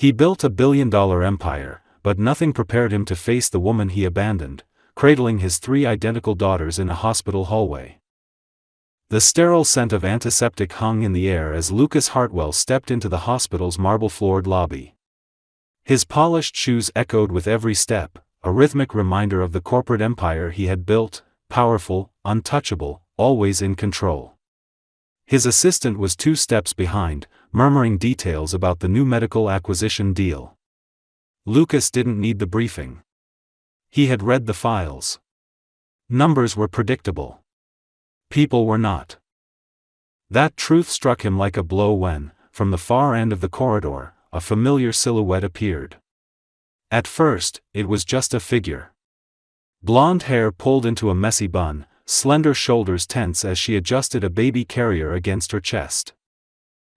He built a billion-dollar empire, but nothing prepared him to face the woman he abandoned, cradling his 3 identical daughters in a hospital hallway. The sterile scent of antiseptic hung in the air as Lucas Hartwell stepped into the hospital's marble-floored lobby. His polished shoes echoed with every step, a rhythmic reminder of the corporate empire he had built, powerful, untouchable, always in control. His assistant was 2 steps behind, murmuring details about the new medical acquisition deal. Lucas didn't need the briefing. He had read the files. Numbers were predictable. People were not. That truth struck him like a blow when, from the far end of the corridor, a familiar silhouette appeared. At first, it was just a figure. Blonde hair pulled into a messy bun, slender shoulders tense as she adjusted a baby carrier against her chest.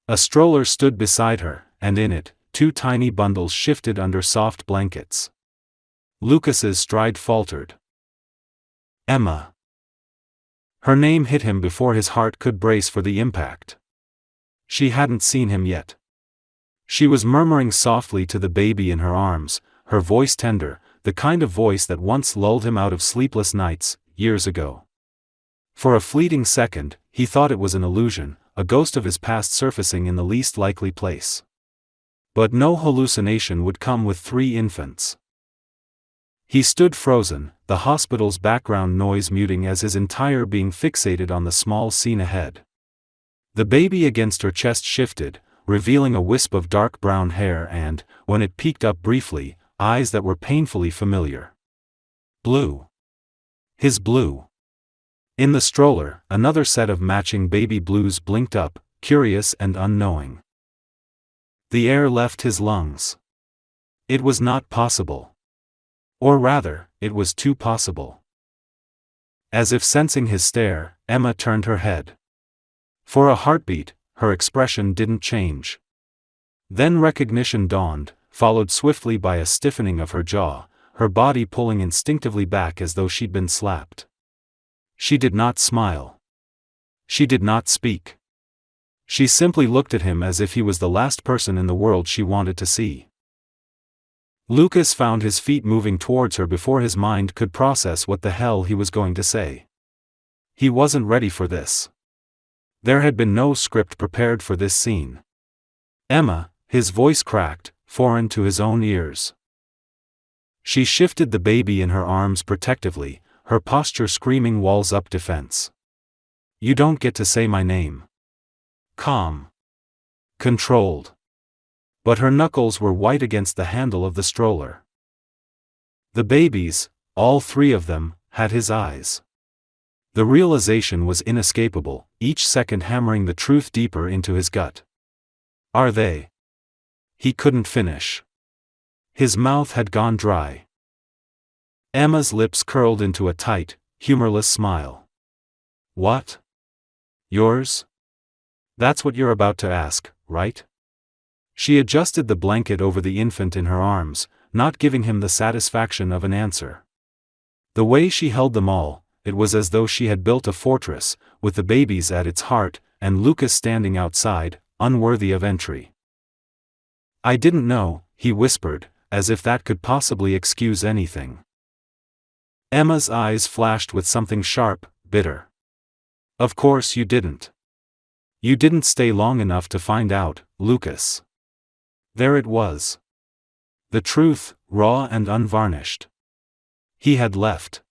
A stroller stood beside her, and in it, 2 tiny bundles shifted under soft blankets. Lucas's stride faltered. Emma. Her name hit him before his heart could brace for the impact. She hadn't seen him yet. She was murmuring softly to the baby in her arms, her voice tender, the kind of voice that once lulled him out of sleepless nights, years ago. For a fleeting second, he thought it was an illusion, a ghost of his past surfacing in the least likely place. But no hallucination would come with 3 infants. He stood frozen, the hospital's background noise muting as his entire being fixated on the small scene ahead. The baby against her chest shifted, revealing a wisp of dark brown hair and, when it peeked up briefly, eyes that were painfully familiar. Blue. His blue. In the stroller, another set of matching baby blues blinked up, curious and unknowing. The air left his lungs. It was not possible. Or rather, it was too possible. As if sensing his stare, Emma turned her head. For a heartbeat, her expression didn't change. Then recognition dawned, followed swiftly by a stiffening of her jaw, her body pulling instinctively back as though she'd been slapped. She did not smile. She did not speak. She simply looked at him as if he was the last person in the world she wanted to see. Lucas found his feet moving towards her before his mind could process what the hell he was going to say. He wasn't ready for this. There had been no script prepared for this scene. Emma, his voice cracked, foreign to his own ears. She shifted the baby in her arms protectively, her posture screaming walls up defense. You don't get to say my name. Calm. Controlled. But her knuckles were white against the handle of the stroller. The babies, all 3 of them, had his eyes. The realization was inescapable, each second hammering the truth deeper into his gut. Are they? He couldn't finish. His mouth had gone dry. Emma's lips curled into a tight, humorless smile. What? Yours? That's what you're about to ask, right? She adjusted the blanket over the infant in her arms, not giving him the satisfaction of an answer. The way she held them all, it was as though she had built a fortress, with the babies at its heart, and Lucas standing outside, unworthy of entry. I didn't know, he whispered, as if that could possibly excuse anything. Emma's eyes flashed with something sharp, bitter. Of course you didn't. You didn't stay long enough to find out, Lucas. There it was. The truth, raw and unvarnished. He had left.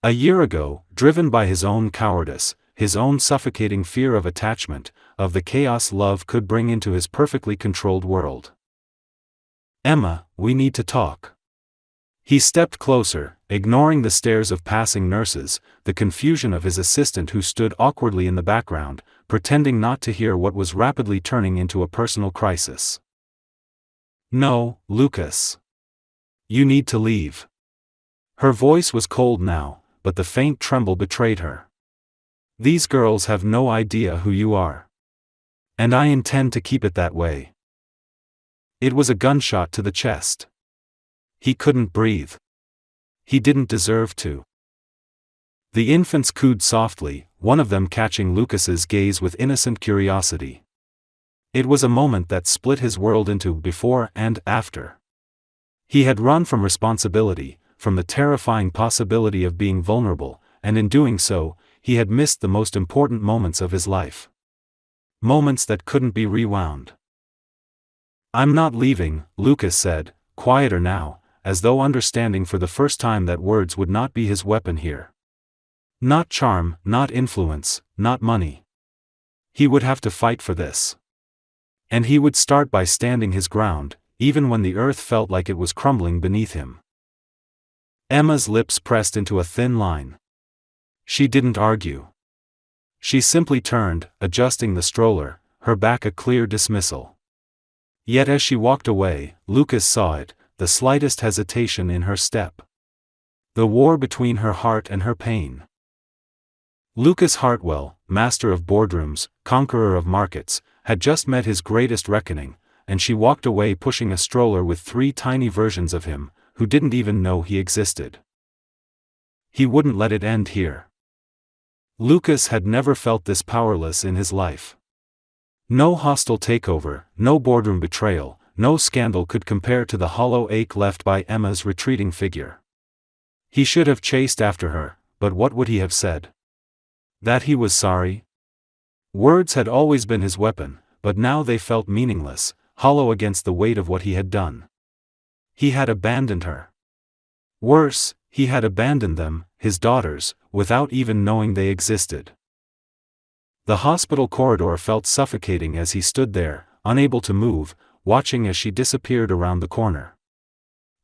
A year ago, driven by his own cowardice, his own suffocating fear of attachment, of the chaos love could bring into his perfectly controlled world. Emma, we need to talk. He stepped closer, ignoring the stares of passing nurses, the confusion of his assistant who stood awkwardly in the background, pretending not to hear what was rapidly turning into a personal crisis. No, Lucas. You need to leave. Her voice was cold now, but the faint tremble betrayed her. These girls have no idea who you are. And I intend to keep it that way. It was a gunshot to the chest. He couldn't breathe. He didn't deserve to. The infants cooed softly, one of them catching Lucas's gaze with innocent curiosity. It was a moment that split his world into before and after. He had run from responsibility, from the terrifying possibility of being vulnerable, and in doing so, he had missed the most important moments of his life. Moments that couldn't be rewound. "I'm not leaving," Lucas said, quieter now, as though understanding for the first time that words would not be his weapon here. Not charm, not influence, not money. He would have to fight for this. And he would start by standing his ground, even when the earth felt like it was crumbling beneath him. Emma's lips pressed into a thin line. She didn't argue. She simply turned, adjusting the stroller, her back a clear dismissal. Yet as she walked away, Lucas saw it, the slightest hesitation in her step. The war between her heart and her pain. Lucas Hartwell, master of boardrooms, conqueror of markets, had just met his greatest reckoning, and she walked away pushing a stroller with 3 tiny versions of him, who didn't even know he existed. He wouldn't let it end here. Lucas had never felt this powerless in his life. No hostile takeover, no boardroom betrayal, no scandal could compare to the hollow ache left by Emma's retreating figure. He should have chased after her, but what would he have said? That he was sorry? Words had always been his weapon, but now they felt meaningless, hollow against the weight of what he had done. He had abandoned her. Worse, he had abandoned them, his daughters, without even knowing they existed. The hospital corridor felt suffocating as he stood there, unable to move, watching as she disappeared around the corner.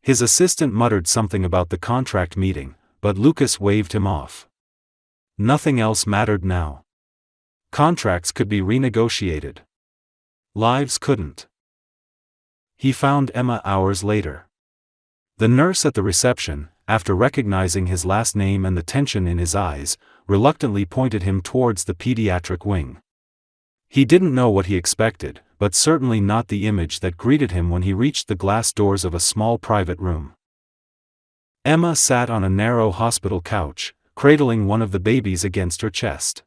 His assistant muttered something about the contract meeting, but Lucas waved him off. Nothing else mattered now. Contracts could be renegotiated. Lives couldn't. He found Emma hours later. The nurse at the reception, after recognizing his last name and the tension in his eyes, reluctantly pointed him towards the pediatric wing. He didn't know what he expected, but certainly not the image that greeted him when he reached the glass doors of a small private room. Emma sat on a narrow hospital couch, cradling one of the babies against her chest.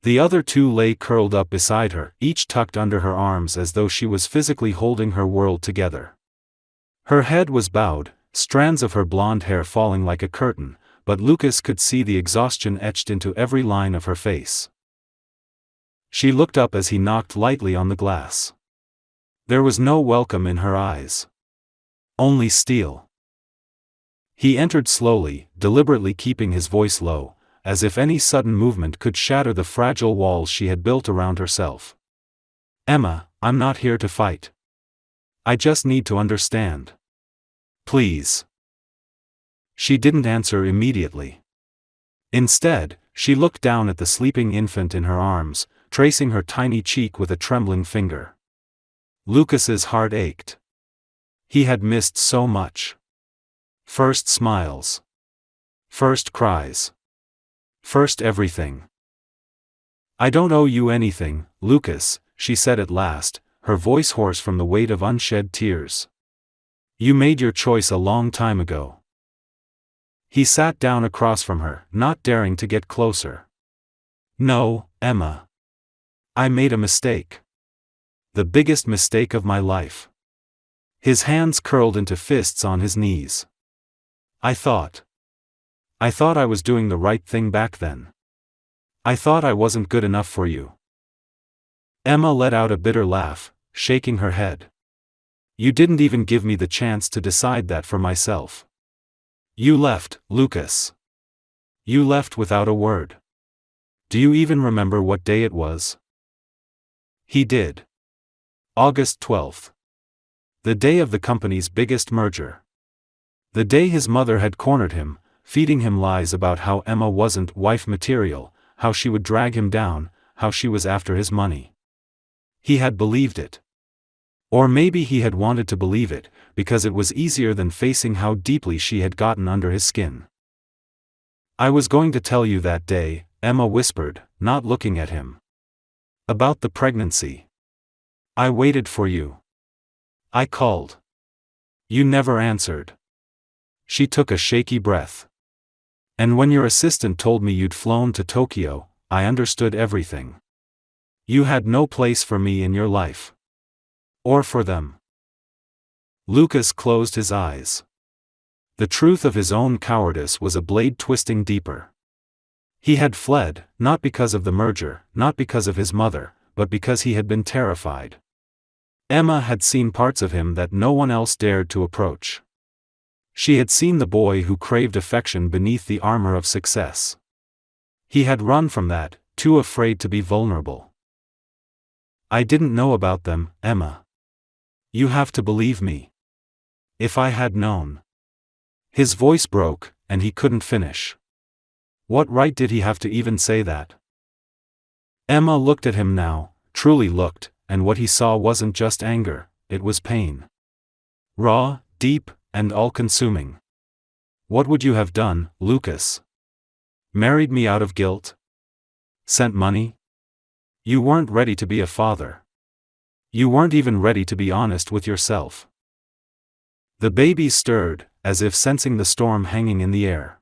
The other 2 lay curled up beside her, each tucked under her arms as though she was physically holding her world together. Her head was bowed, strands of her blonde hair falling like a curtain, but Lucas could see the exhaustion etched into every line of her face. She looked up as he knocked lightly on the glass. There was no welcome in her eyes. Only steel. He entered slowly, deliberately keeping his voice low, as if any sudden movement could shatter the fragile walls she had built around herself. "Emma, I'm not here to fight. I just need to understand. Please." She didn't answer immediately. Instead, she looked down at the sleeping infant in her arms, tracing her tiny cheek with a trembling finger. Lucas's heart ached. He had missed so much. First smiles. First cries. First everything. "I don't owe you anything, Lucas," she said at last, her voice hoarse from the weight of unshed tears. "You made your choice a long time ago." He sat down across from her, not daring to get closer. "No, Emma. I made a mistake. The biggest mistake of my life." His hands curled into fists on his knees. I thought I was doing the right thing back then. I thought I wasn't good enough for you." Emma let out a bitter laugh, shaking her head. "You didn't even give me the chance to decide that for myself. You left, Lucas. You left without a word. Do you even remember what day it was?" He did. August 12th. The day of the company's biggest merger. The day his mother had cornered him, feeding him lies about how Emma wasn't wife material, how she would drag him down, how she was after his money. He had believed it. Or maybe he had wanted to believe it, because it was easier than facing how deeply she had gotten under his skin. "I was going to tell you that day," Emma whispered, not looking at him. "About the pregnancy. I waited for you. I called. You never answered." She took a shaky breath. "And when your assistant told me you'd flown to Tokyo, I understood everything. You had no place for me in your life. Or for them. Lucas closed his eyes. The truth of his own cowardice was a blade twisting deeper. He had fled, not because of the merger, not because of his mother, but because he had been terrified. Emma had seen parts of him that no one else dared to approach. She had seen the boy who craved affection beneath the armor of success. He had run from that, too afraid to be vulnerable. I didn't know about them, Emma. You have to believe me. If I had known. His voice broke, and he couldn't finish. What right did he have to even say that? Emma looked at him now, truly looked, and what he saw wasn't just anger, it was pain. Raw, deep, and all-consuming. What would you have done, Lucas? Married me out of guilt? Sent money? You weren't ready to be a father. You weren't even ready to be honest with yourself. The baby stirred, as if sensing the storm hanging in the air.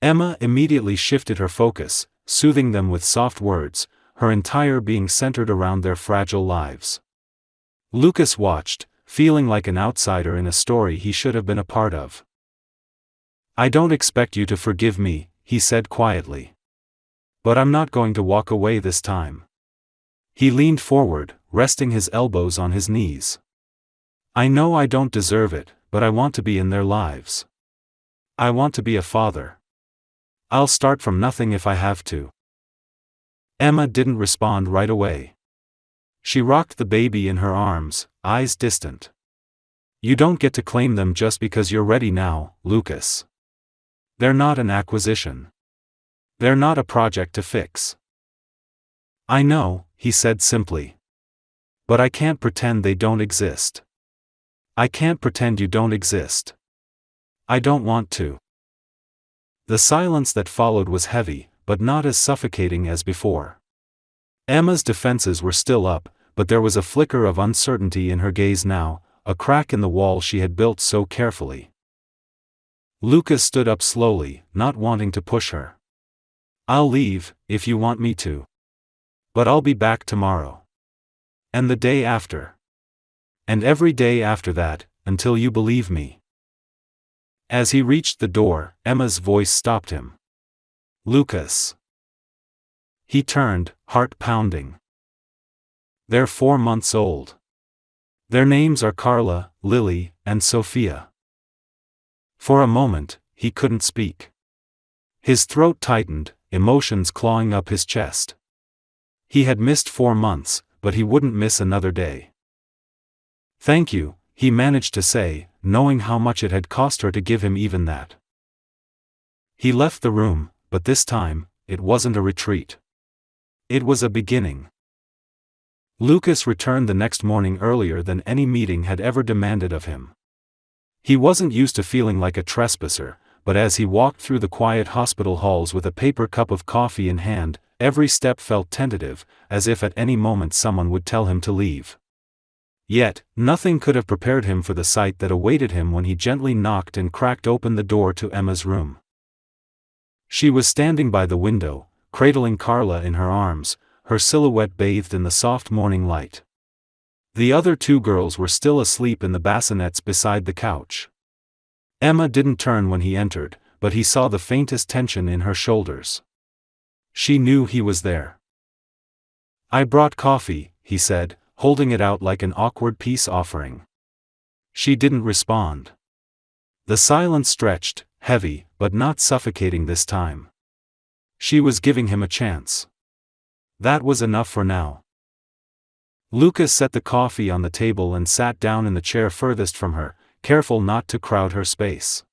Emma immediately shifted her focus, soothing them with soft words, her entire being centered around their fragile lives. Lucas watched, feeling like an outsider in a story he should have been a part of. I don't expect you to forgive me, he said quietly. But I'm not going to walk away this time. He leaned forward, resting his elbows on his knees. I know I don't deserve it, but I want to be in their lives. I want to be a father. I'll start from nothing if I have to. Emma didn't respond right away. She rocked the baby in her arms, eyes distant. You don't get to claim them just because you're ready now, Lucas. They're not an acquisition. They're not a project to fix. I know, he said simply. But I can't pretend they don't exist. I can't pretend you don't exist. I don't want to. The silence that followed was heavy, but not as suffocating as before. Emma's defenses were still up, but there was a flicker of uncertainty in her gaze now, a crack in the wall she had built so carefully. Lucas stood up slowly, not wanting to push her. I'll leave, if you want me to. But I'll be back tomorrow. And the day after. And every day after that, until you believe me. As he reached the door, Emma's voice stopped him. Lucas. He turned, heart pounding. They're 4 months old. Their names are Carla, Lily, and Sophia. For a moment, he couldn't speak. His throat tightened, emotions clawing up his chest. He had missed 4 months, but he wouldn't miss another day. Thank you, he managed to say, knowing how much it had cost her to give him even that. He left the room, but this time, it wasn't a retreat. It was a beginning. Lucas returned the next morning earlier than any meeting had ever demanded of him. He wasn't used to feeling like a trespasser, but as he walked through the quiet hospital halls with a paper cup of coffee in hand, every step felt tentative, as if at any moment someone would tell him to leave. Yet, nothing could have prepared him for the sight that awaited him when he gently knocked and cracked open the door to Emma's room. She was standing by the window, cradling Carla in her arms, her silhouette bathed in the soft morning light. The other 2 girls were still asleep in the bassinets beside the couch. Emma didn't turn when he entered, but he saw the faintest tension in her shoulders. She knew he was there. I brought coffee, he said, holding it out like an awkward peace offering. She didn't respond. The silence stretched, heavy, but not suffocating this time. She was giving him a chance. That was enough for now. Lucas set the coffee on the table and sat down in the chair furthest from her, careful not to crowd her space.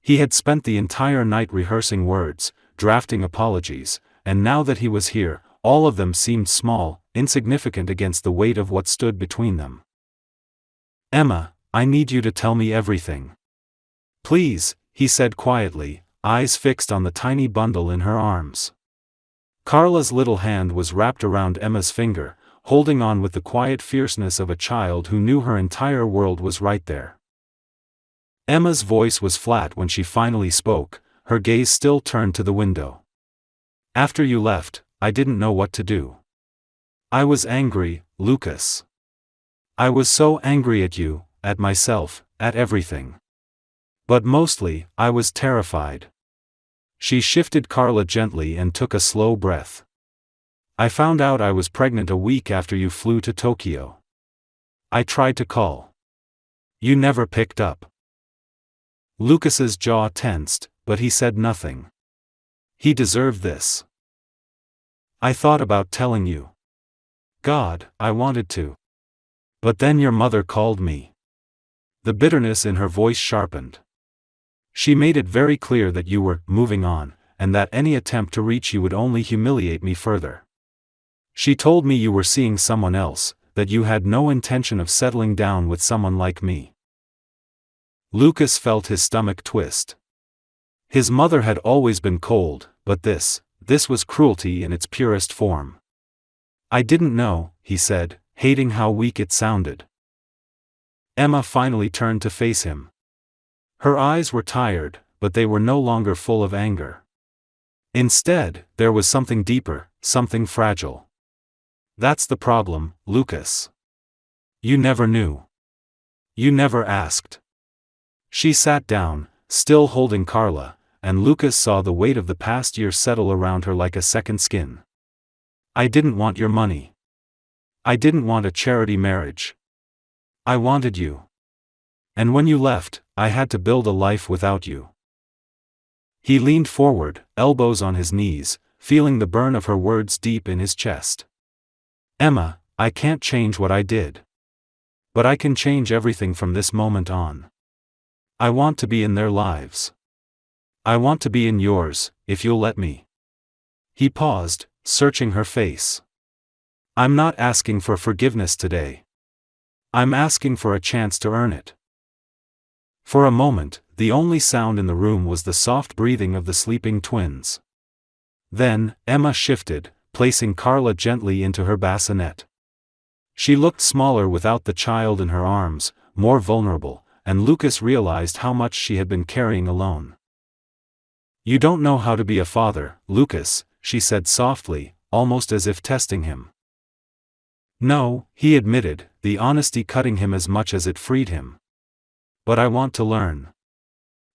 He had spent the entire night rehearsing words, drafting apologies, and now that he was here, all of them seemed small, insignificant against the weight of what stood between them. Emma, I need you to tell me everything. Please, he said quietly, eyes fixed on the tiny bundle in her arms. Carla's little hand was wrapped around Emma's finger, holding on with the quiet fierceness of a child who knew her entire world was right there. Emma's voice was flat when she finally spoke, her gaze still turned to the window. After you left, I didn't know what to do. I was angry, Lucas. I was so angry at you, at myself, at everything. But mostly, I was terrified. She shifted Carla gently and took a slow breath. I found out I was pregnant a week after you flew to Tokyo. I tried to call. You never picked up. Lucas's jaw tensed, but he said nothing. He deserved this. I thought about telling you. God, I wanted to. But then your mother called me. The bitterness in her voice sharpened. She made it very clear that you were moving on, and that any attempt to reach you would only humiliate me further. She told me you were seeing someone else, that you had no intention of settling down with someone like me. Lucas felt his stomach twist. His mother had always been cold, but this was cruelty in its purest form. I didn't know, he said, hating how weak it sounded. Emma finally turned to face him. Her eyes were tired, but they were no longer full of anger. Instead, there was something deeper, something fragile. That's the problem, Lucas. You never knew. You never asked. She sat down, still holding Carla, and Lucas saw the weight of the past year settle around her like a second skin. I didn't want your money. I didn't want a charity marriage. I wanted you. And when you left, I had to build a life without you. He leaned forward, elbows on his knees, feeling the burn of her words deep in his chest. Emma, I can't change what I did. But I can change everything from this moment on. I want to be in their lives. I want to be in yours, if you'll let me. He paused, searching her face. I'm not asking for forgiveness today. I'm asking for a chance to earn it. For a moment, the only sound in the room was the soft breathing of the sleeping twins. Then, Emma shifted, placing Carla gently into her bassinet. She looked smaller without the child in her arms, more vulnerable, and Lucas realized how much she had been carrying alone. You don't know how to be a father, Lucas, she said softly, almost as if testing him. No, he admitted, the honesty cutting him as much as it freed him. But I want to learn.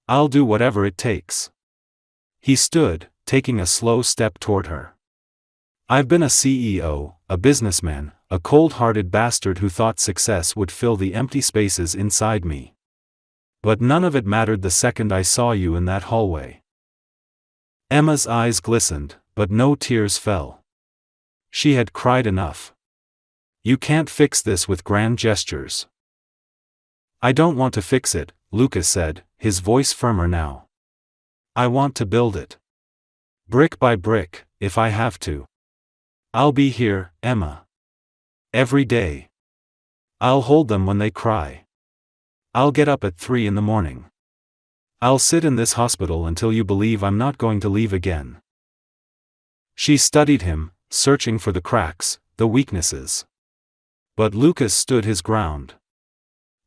I'll do whatever it takes. He stood, taking a slow step toward her. I've been a CEO, a businessman, a cold-hearted bastard who thought success would fill the empty spaces inside me. But none of it mattered the second I saw you in that hallway. Emma's eyes glistened, but no tears fell. She had cried enough. You can't fix this with grand gestures. I don't want to fix it, Lucas said, his voice firmer now. I want to build it. Brick by brick, if I have to. I'll be here, Emma. Every day. I'll hold them when they cry. I'll get up at 3 in the morning. I'll sit in this hospital until you believe I'm not going to leave again. She studied him, searching for the cracks, the weaknesses. But Lucas stood his ground.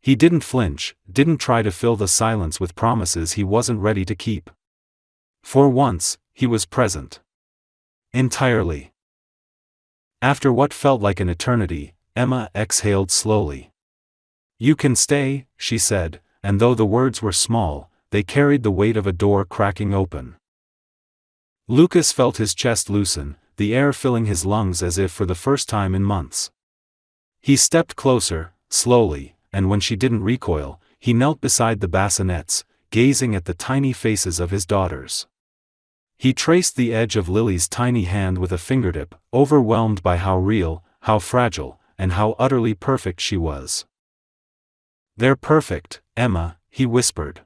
He didn't flinch, didn't try to fill the silence with promises he wasn't ready to keep. For once, he was present. Entirely. After what felt like an eternity, Emma exhaled slowly. You can stay, she said, and though the words were small, they carried the weight of a door cracking open. Lucas felt his chest loosen, the air filling his lungs as if for the first time in months. He stepped closer, slowly, and when she didn't recoil, he knelt beside the bassinets, gazing at the tiny faces of his daughters. He traced the edge of Lily's tiny hand with a fingertip, overwhelmed by how real, how fragile, and how utterly perfect she was. They're perfect, Emma, he whispered.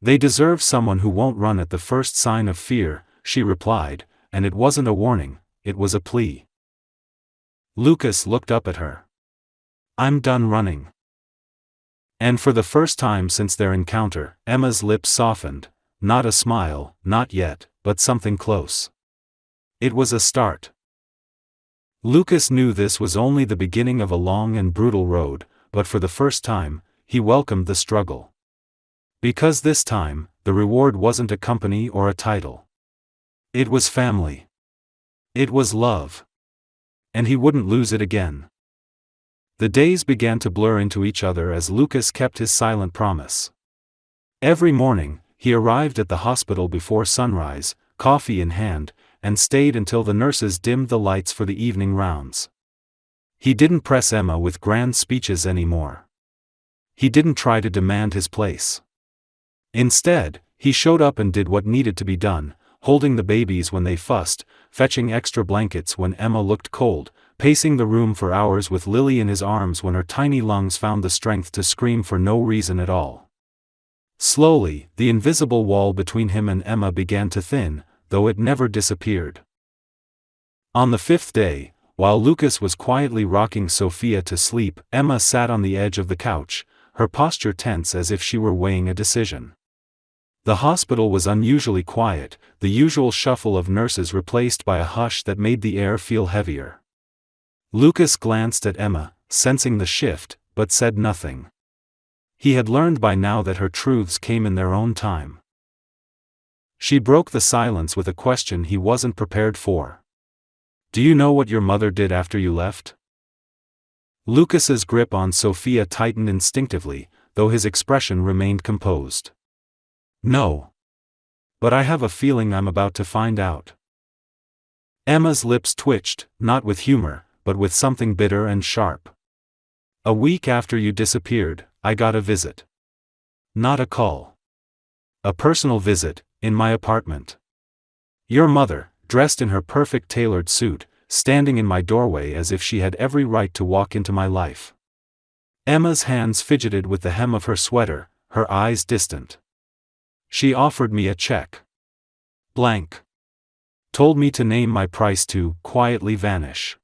They deserve someone who won't run at the first sign of fear, she replied, and it wasn't a warning, it was a plea. Lucas looked up at her. I'm done running. And for the first time since their encounter, Emma's lips softened, not a smile, not yet, but something close. It was a start. Lucas knew this was only the beginning of a long and brutal road, but for the first time, he welcomed the struggle. Because this time, the reward wasn't a company or a title. It was family. It was love. and he wouldn't lose it again. The days began to blur into each other as Lucas kept his silent promise. Every morning, he arrived at the hospital before sunrise, coffee in hand, and stayed until the nurses dimmed the lights for the evening rounds. He didn't press Emma with grand speeches anymore. He didn't try to demand his place. Instead, he showed up and did what needed to be done, holding the babies when they fussed, fetching extra blankets when Emma looked cold, pacing the room for hours with Lily in his arms when her tiny lungs found the strength to scream for no reason at all. Slowly, the invisible wall between him and Emma began to thin, though it never disappeared. On the 5th day, while Lucas was quietly rocking Sophia to sleep, Emma sat on the edge of the couch, her posture tense as if she were weighing a decision. The hospital was unusually quiet, the usual shuffle of nurses replaced by a hush that made the air feel heavier. Lucas glanced at Emma, sensing the shift, but said nothing. He had learned by now that her truths came in their own time. She broke the silence with a question he wasn't prepared for. "Do you know what your mother did after you left?" Lucas's grip on Sophia tightened instinctively, though his expression remained composed. "No. But I have a feeling I'm about to find out." Emma's lips twitched, not with humor, but with something bitter and sharp. "A week after you disappeared, I got a visit. Not a call. A personal visit, in my apartment. Your mother, dressed in her perfect tailored suit, standing in my doorway as if she had every right to walk into my life." Emma's hands fidgeted with the hem of her sweater, her eyes distant. "She offered me a check. Blank. Told me to name my price to quietly vanish.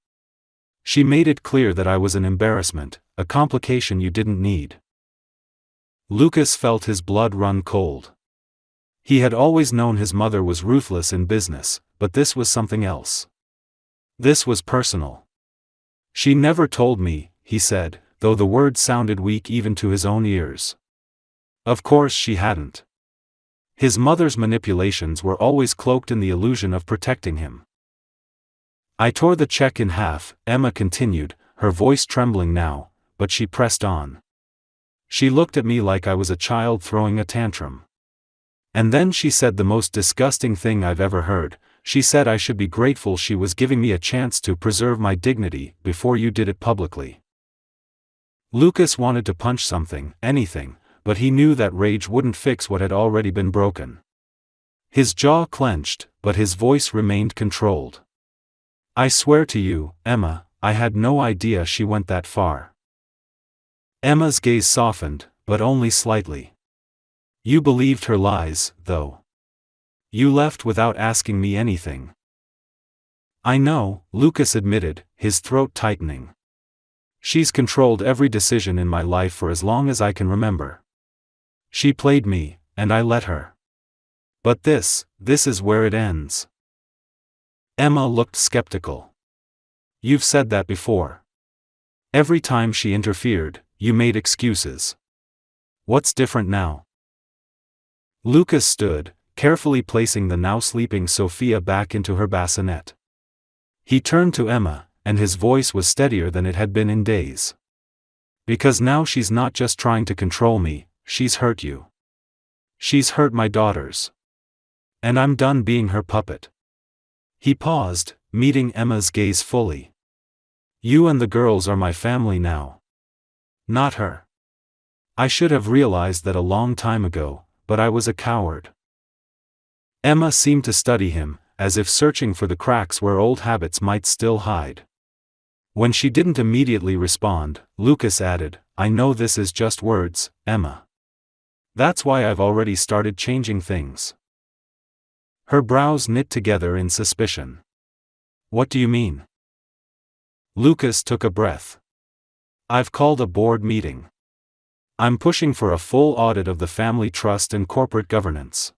She made it clear that I was an embarrassment, a complication you didn't need." Lucas felt his blood run cold. He had always known his mother was ruthless in business, but this was something else. This was personal. "She never told me," he said, though the words sounded weak even to his own ears. Of course she hadn't. His mother's manipulations were always cloaked in the illusion of protecting him. "I tore the check in half," Emma continued, her voice trembling now, but she pressed on. "She looked at me like I was a child throwing a tantrum. And then she said the most disgusting thing I've ever heard. She said I should be grateful she was giving me a chance to preserve my dignity before you did it publicly." Lucas wanted to punch something, anything, but he knew that rage wouldn't fix what had already been broken. His jaw clenched, but his voice remained controlled. "I swear to you, Emma, I had no idea she went that far." Emma's gaze softened, but only slightly. "You believed her lies, though. You left without asking me anything." "I know," Lucas admitted, his throat tightening. "She's controlled every decision in my life for as long as I can remember. She played me, and I let her. But this is where it ends." Emma looked skeptical. "You've said that before. Every time she interfered, you made excuses. What's different now?" Lucas stood, carefully placing the now sleeping Sophia back into her bassinet. He turned to Emma, and his voice was steadier than it had been in days. "Because now she's not just trying to control me, she's hurt you. She's hurt my daughters. And I'm done being her puppet." He paused, meeting Emma's gaze fully. "You and the girls are my family now. Not her. I should have realized that a long time ago, but I was a coward." Emma seemed to study him, as if searching for the cracks where old habits might still hide. When she didn't immediately respond, Lucas added, "I know this is just words, Emma. That's why I've already started changing things." Her brows knit together in suspicion. "What do you mean?" Lucas took a breath. "I've called a board meeting. I'm pushing for a full audit of the family trust and corporate governance.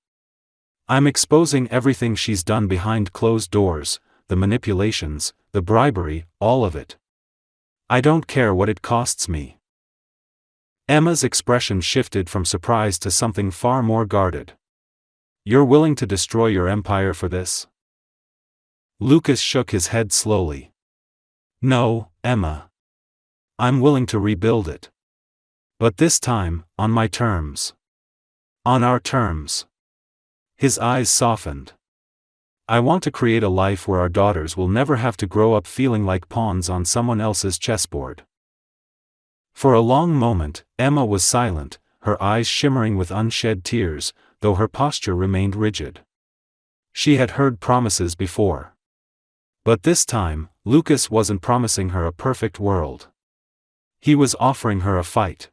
I'm exposing everything she's done behind closed doors, the manipulations, the bribery, all of it. I don't care what it costs me." Emma's expression shifted from surprise to something far more guarded. "You're willing to destroy your empire for this?" Lucas shook his head slowly. No, Emma. I'm willing to rebuild it. But this time, on my terms. On our terms. His eyes softened. I want to create a life where our daughters will never have to grow up feeling like pawns on someone else's chessboard. For a long moment, Emma was silent, her eyes shimmering with unshed tears, though her posture remained rigid. She had heard promises before. But this time, Lucas wasn't promising her a perfect world. He was offering her a fight.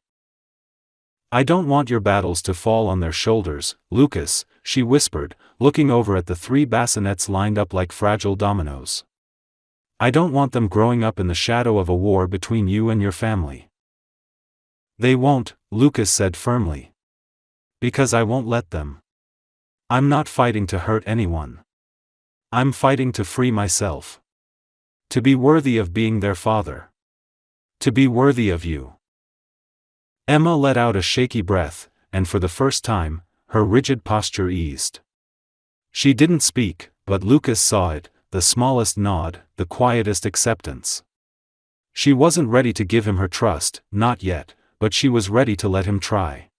I don't want your battles to fall on their shoulders, Lucas, she whispered, looking over at the 3 bassinets lined up like fragile dominoes. I don't want them growing up in the shadow of a war between you and your family. They won't, Lucas said firmly. Because I won't let them. I'm not fighting to hurt anyone. I'm fighting to free myself. To be worthy of being their father. To be worthy of you. Emma let out a shaky breath, and for the first time, her rigid posture eased. She didn't speak, but Lucas saw it, the smallest nod, the quietest acceptance. She wasn't ready to give him her trust, not yet, but she was ready to let him try.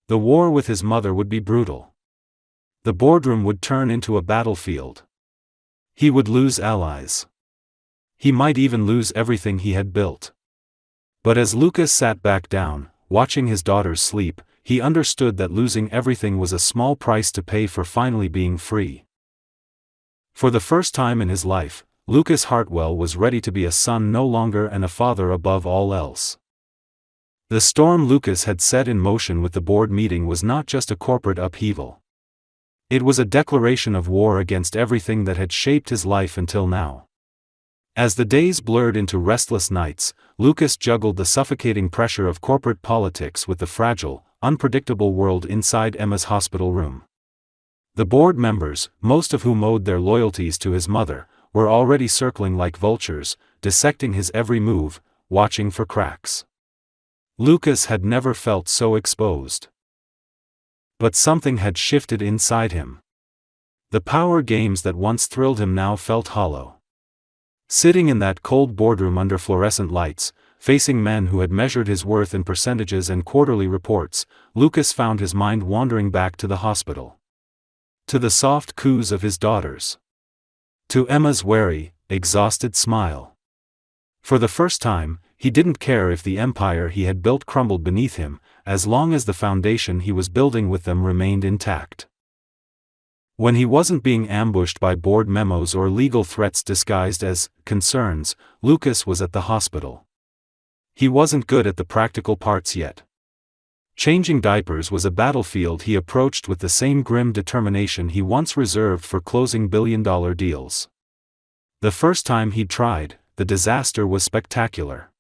The war with his mother would be brutal. The boardroom would turn into a battlefield. He would lose allies. He might even lose everything he had built. But as Lucas sat back down, watching his daughters sleep, he understood that losing everything was a small price to pay for finally being free. For the first time in his life, Lucas Hartwell was ready to be a son no longer and a father above all else. The storm Lucas had set in motion with the board meeting was not just a corporate upheaval. It was a declaration of war against everything that had shaped his life until now. As the days blurred into restless nights, Lucas juggled the suffocating pressure of corporate politics with the fragile, unpredictable world inside Emma's hospital room. The board members, most of whom owed their loyalties to his mother, were already circling like vultures, dissecting his every move, watching for cracks. Lucas had never felt so exposed. But something had shifted inside him. The power games that once thrilled him now felt hollow. Sitting in that cold boardroom under fluorescent lights, facing men who had measured his worth in percentages and quarterly reports, Lucas found his mind wandering back to the hospital. To the soft coos of his daughters. To Emma's wary, exhausted smile. For the first time, he didn't care if the empire he had built crumbled beneath him, as long as the foundation he was building with them remained intact. When he wasn't being ambushed by board memos or legal threats disguised as concerns, Lucas was at the hospital. He wasn't good at the practical parts yet. Changing diapers was a battlefield he approached with the same grim determination he once reserved for closing billion-dollar deals. The first time he'd tried, the disaster was spectacular.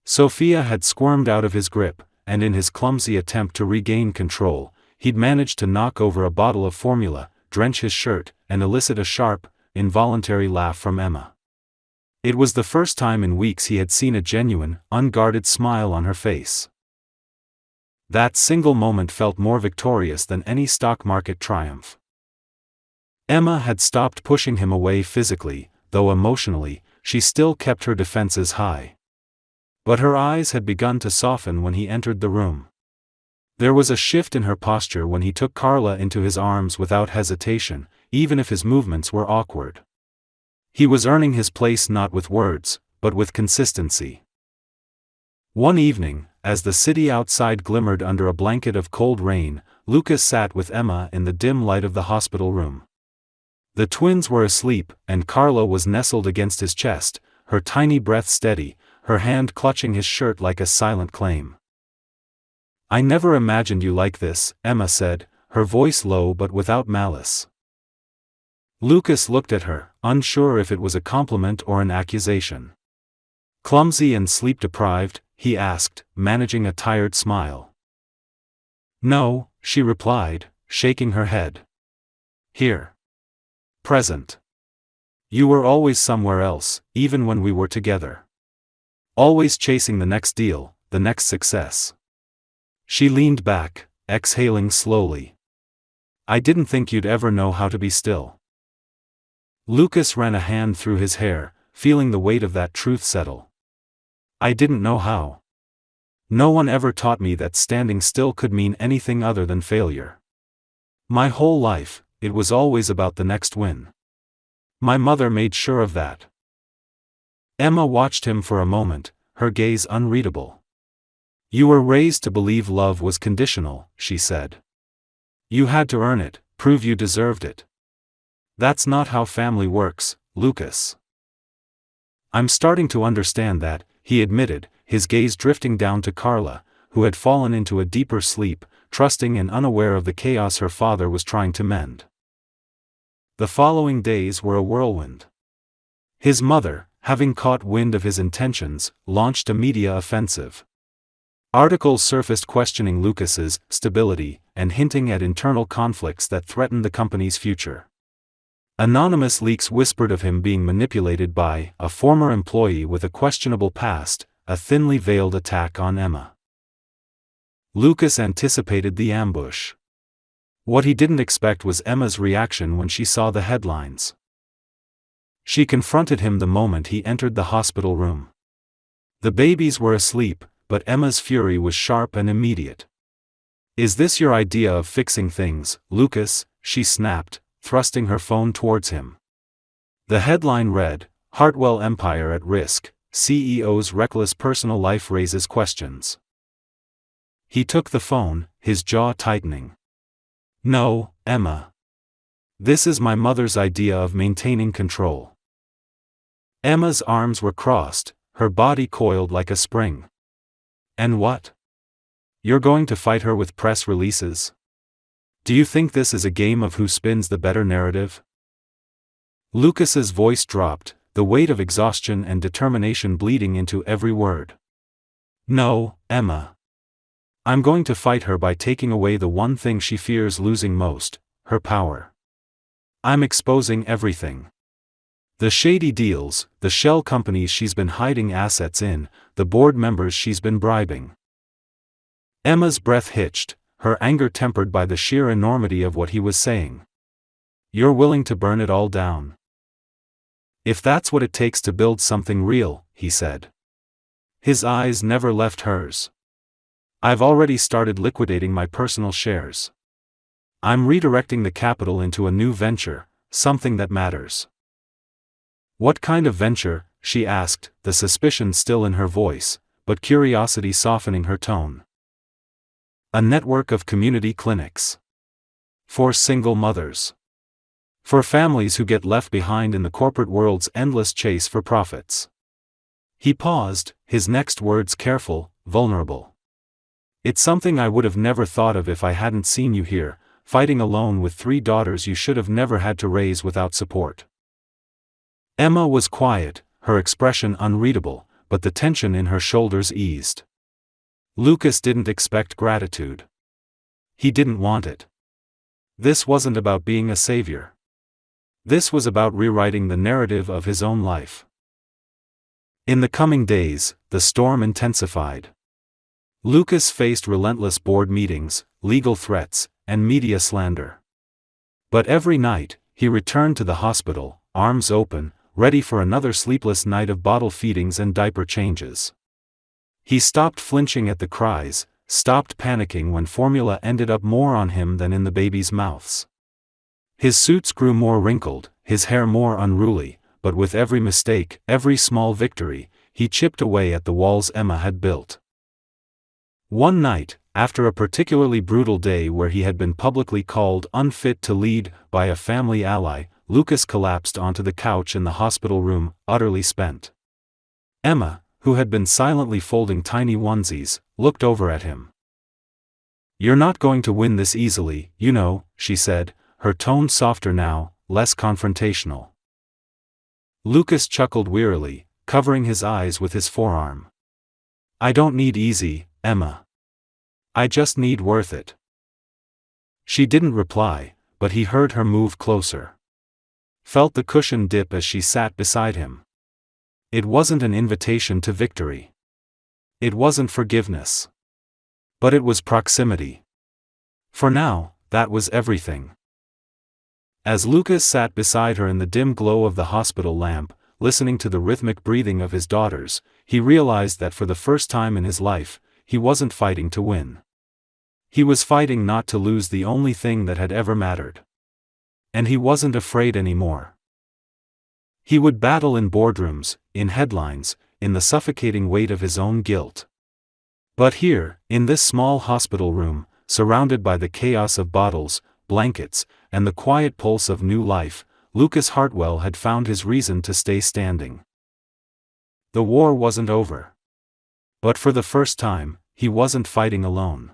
Sophia had squirmed out of his grip, and in his clumsy attempt to regain control, he'd managed to knock over a bottle of formula, drench his shirt, and elicit a sharp, involuntary laugh from Emma. It was the first time in weeks he had seen a genuine, unguarded smile on her face. That single moment felt more victorious than any stock market triumph. Emma had stopped pushing him away physically, though emotionally, she still kept her defenses high. But her eyes had begun to soften when he entered the room. There was a shift in her posture when he took Carla into his arms without hesitation, even if his movements were awkward. He was earning his place not with words, but with consistency. One evening, as the city outside glimmered under a blanket of cold rain, Lucas sat with Emma in the dim light of the hospital room. The twins were asleep, and Carla was nestled against his chest, her tiny breath steady, her hand clutching his shirt like a silent claim. "I never imagined you like this," Emma said, her voice low but without malice. Lucas looked at her, unsure if it was a compliment or an accusation. "Clumsy and sleep-deprived?" he asked, managing a tired smile. "No," she replied, shaking her head. "Here. Present. You were always somewhere else, even when we were together. Always chasing the next deal, the next success." She leaned back, exhaling slowly. "I didn't think you'd ever know how to be still." Lucas ran a hand through his hair, feeling the weight of that truth settle. I didn't know how. No one ever taught me that standing still could mean anything other than failure. My whole life, it was always about the next win. My mother made sure of that. Emma watched him for a moment, her gaze unreadable. You were raised to believe love was conditional, she said. You had to earn it, prove you deserved it. That's not how family works, Lucas. I'm starting to understand that, he admitted, his gaze drifting down to Carla, who had fallen into a deeper sleep, trusting and unaware of the chaos her father was trying to mend. The following days were a whirlwind. His mother, having caught wind of his intentions, launched a media offensive. Articles surfaced questioning Lucas's stability and hinting at internal conflicts that threatened the company's future. Anonymous leaks whispered of him being manipulated by a former employee with a questionable past, a thinly veiled attack on Emma. Lucas anticipated the ambush. What he didn't expect was Emma's reaction when she saw the headlines. She confronted him the moment he entered the hospital room. The babies were asleep, but Emma's fury was sharp and immediate. Is this your idea of fixing things, Lucas? She snapped, thrusting her phone towards him. The headline read, Hartwell Empire at Risk, CEO's Reckless Personal Life Raises Questions. He took the phone, his jaw tightening. No, Emma. This is my mother's idea of maintaining control. Emma's arms were crossed, her body coiled like a spring. And what? You're going to fight her with press releases? Do you think this is a game of who spins the better narrative? Lucas's voice dropped, the weight of exhaustion and determination bleeding into every word. No, Emma. I'm going to fight her by taking away the one thing she fears losing most, her power. I'm exposing everything. The shady deals, the shell companies she's been hiding assets in, the board members she's been bribing. Emma's breath hitched, her anger tempered by the sheer enormity of what he was saying. You're willing to burn it all down. If that's what it takes to build something real, he said. His eyes never left hers. I've already started liquidating my personal shares. I'm redirecting the capital into a new venture, something that matters. What kind of venture? She asked, the suspicion still in her voice, but curiosity softening her tone. A network of community clinics. For single mothers. For families who get left behind in the corporate world's endless chase for profits. He paused, his next words careful, vulnerable. It's something I would have never thought of if I hadn't seen you here, fighting alone with 3 daughters you should have never had to raise without support. Emma was quiet, her expression unreadable, but the tension in her shoulders eased. Lucas didn't expect gratitude. He didn't want it. This wasn't about being a savior. This was about rewriting the narrative of his own life. In the coming days, the storm intensified. Lucas faced relentless board meetings, legal threats, and media slander. But every night, he returned to the hospital, arms open, ready for another sleepless night of bottle feedings and diaper changes. He stopped flinching at the cries, stopped panicking when formula ended up more on him than in the babies' mouths. His suits grew more wrinkled, his hair more unruly, but with every mistake, every small victory, he chipped away at the walls Emma had built. One night, after a particularly brutal day where he had been publicly called unfit to lead by a family ally, Lucas collapsed onto the couch in the hospital room, utterly spent. Emma, who had been silently folding tiny onesies, looked over at him. You're not going to win this easily, you know, she said, her tone softer now, less confrontational. Lucas chuckled wearily, covering his eyes with his forearm. I don't need easy, Emma. I just need worth it. She didn't reply, but he heard her move closer. Felt the cushion dip as she sat beside him. It wasn't an invitation to victory. It wasn't forgiveness. But it was proximity. For now, that was everything. As Lucas sat beside her in the dim glow of the hospital lamp, listening to the rhythmic breathing of his daughters, he realized that for the first time in his life, he wasn't fighting to win. He was fighting not to lose the only thing that had ever mattered. And he wasn't afraid anymore. He would battle in boardrooms, in headlines, in the suffocating weight of his own guilt. But here, in this small hospital room, surrounded by the chaos of bottles, blankets, and the quiet pulse of new life, Lucas Hartwell had found his reason to stay standing. The war wasn't over. But for the first time, he wasn't fighting alone.